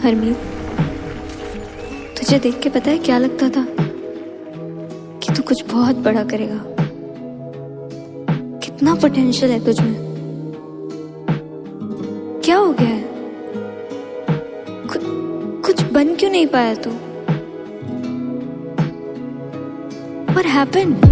हरमीत, तुझे देख के पता है क्या लगता था कि तू कुछ बहुत बड़ा करेगा। कितना पोटेंशियल है तुझ में। क्या हो गया है? कुछ बन क्यों नहीं पाया तू? What happened?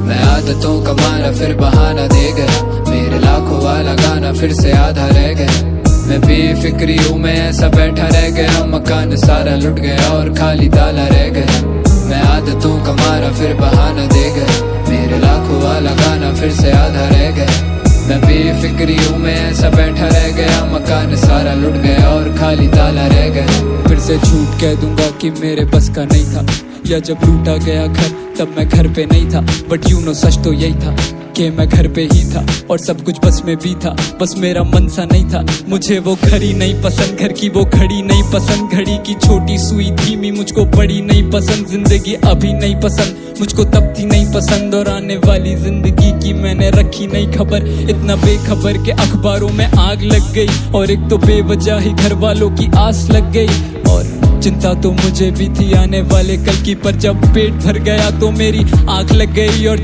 मैं आदतों का मारा फिर बहाना दे गया, मेरे लाखों वाला गाना फिर से आधा रह गया। मैं बेफिक्री हूँ, मैं ऐसा बैठा रह गया, मकान सारा लुट गया और खाली ताला रह गया। मैं आदतों का मारा फिर बहाना दे गया, मेरे लाखों वाला गाना फिर से आधा रह गया। मैं बेफिक्री हूँ, मैं ऐसा बैठा रह गया, मकान सारा लुट गया और खाली ताला रह गया। फिर से झूठ कह दूंगा कि मेरे बस का नहीं था, या जब लूटा गया घर तब मैं घर पे नहीं था। बट यू नो सच तो यही था कि मैं घर पे ही था और सब कुछ बस में भी था, बस मेरा मन सा नहीं था। मुझे वो घड़ी नहीं पसंद, घर की वो घड़ी नहीं पसंद, घड़ी की छोटी सुई धीमी मुझको बड़ी नहीं पसंद। जिंदगी अभी नहीं पसंद मुझको, तब थी नहीं पसंद, और आने वाली जिंदगी की मैंने रखी नहीं खबर। इतना बेखबर के अखबारों में आग लग गई, और एक तो बेवजह ही घर वालों की आस लग गई। और चिंता तो मुझे भी थी आने वाले कल की, पर जब पेट भर गया तो मेरी आंख लग गई। और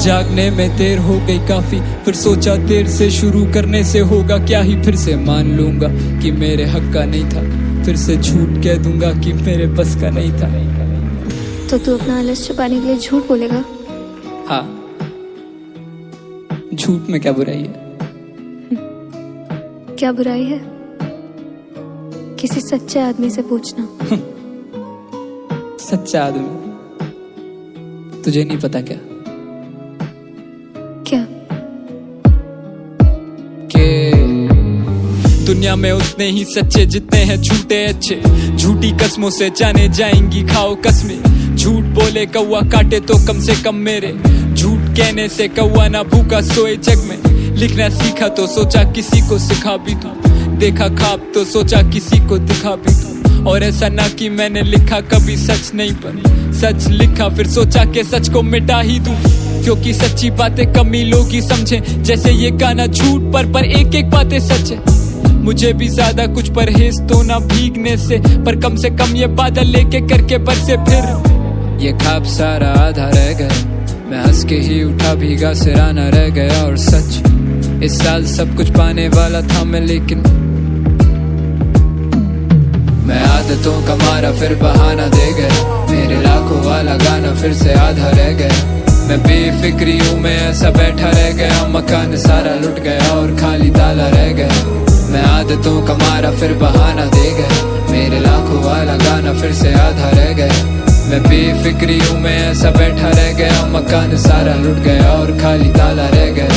जागने में देर हो गई काफी, फिर सोचा देर से शुरू करने से होगा क्या ही। फिर से मान लूंगा कि मेरे हक का नहीं था, फिर से झूठ कह दूंगा कि मेरे बस का नहीं था। तो तू अपना आलस छुपाने के लिए झूठ बोलेगा? हाँ, झूठ में क्या बुराई है? क्या बुराई है? किसी सच्चे आदमी से पूछना। सच्चा आदमी? तुझे नहीं पता क्या क्या? दुनिया में उतने ही सच्चे जितने हैं झूठे अच्छे। झूठी कस्मों से जाने जाएंगी खाओ कसमें। झूठ बोले कौवा काटे तो कम से कम मेरे, झूठ कहने से कौवा ना भूखा सोए जग में। लिखना सीखा तो सोचा किसी को सिखा भी दूं, देखा ख्वाब तो सोचा किसी को दिखा भी दूं। और ऐसा ना कि मैंने लिखा कभी सच नहीं, पर सच लिखा फिर सोचा कि सच को मिटा ही दूं। क्योंकि सच्ची बातें कम ही लोग ही समझे, जैसे ये गाना झूठ पर एक एक बातें सच है। मुझे भी ज्यादा कुछ परहेज तो ना भीगने से, पर कम से कम ये बादल लेके करके बरसे। फिर ये ख्वाब सारा आधा रह गया, मैं हंस के ही उठा भीगा सिराना रह गया। और सच इस साल सब कुछ पाने वाला था मैं, लेकिन मैं आदतों का मारा फिर बहाना दे गया, मेरे लाखों वाला गाना फिर से आधा रह गया। मैं बेफिक्री हूँ, मैं ऐसा बैठा रह गया, मकान सारा लुट गया और खाली ताला रह गया। मैं आदतों का मारा फिर बहाना दे गया, मेरे लाखों वाला गाना फिर से आधा रह गया। मैं बेफिक्री हूँ, मैं ऐसा बैठा रह गया, मकान सारा लुट गया और खाली ताला रह गया।